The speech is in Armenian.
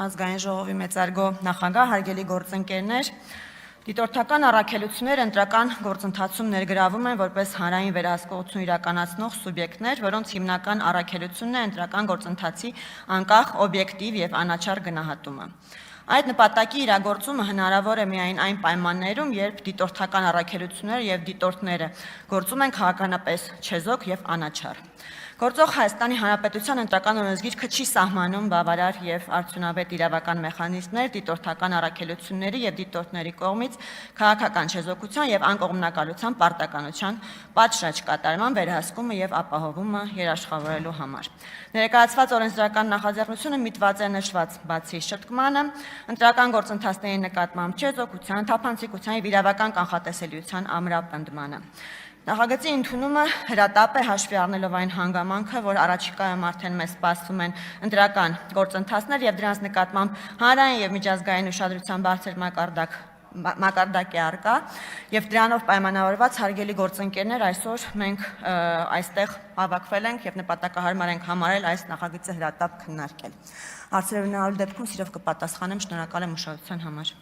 ազգային ժողովի մեծարգո նախագահ, հարգելի գործընկերներ, դիտորդական առաքելությունները ընտրական գործընթացում ներգրավում են որպես հանրային վերահսկողություն իրականացնող սուբյեկտներ, որոնց հիմնական առաքելությունն է ընտրական գործընթացի անկախ, օբյեկտիվ եւ անաչառ գնահատումը։ Այդ նպատակի իրագործումը հնարավոր է միայն այն պայմաններում, երբ դիտորդական առաքելությունները եւ դիտորդները գործում են քաղաքականապես չեզոք եւ անաչառ։ Գործող Հայաստանի Հանրապետության ընտրական օրենսգիրքը չի սահմանում բավարար եւ արդյունավետ իրավական մեխանիզմներ դիտորդական առաքելությունների եւ դիտորդների կողմից քաղաքական չեզոքության եւ անկողմնակալության պարտականության պատշաճ կատարման վերահսկումը եւ ապահովումը երաշխավորելու համար։ Ներկայացված օրենսդրական նախաձեռնությունը միտված է նշված բացի շտկմանը, ընտրական գործընթացների նկատմամբ չեզոքության, թափանցիկության եւ իրավական կանխատեսելիության ամրապնդմանը։ Նախագծի ընդունումը հրատապ է հաշվի առնելով այն հանգամանքը, որ առաջիկայում արդեն մեզ սպասվում են ընտրական գործընթացներ եւ դրանց նկատմամբ հանրային եւ միջազգային ուշադրության բարձր մակարդակ է առկա եւ դրանով պայմանավորված հարգելի գործընկերներ, այսօր մենք այստեղ հավաքվել ենք եւ նպատակահարմար ենք համարել այս նախագծի հրատապ քննարկել։ Հարցեր ունենալու դեպքում սիրով կպատասխանեմ, շնորհակալ եմ ուշադրության համար։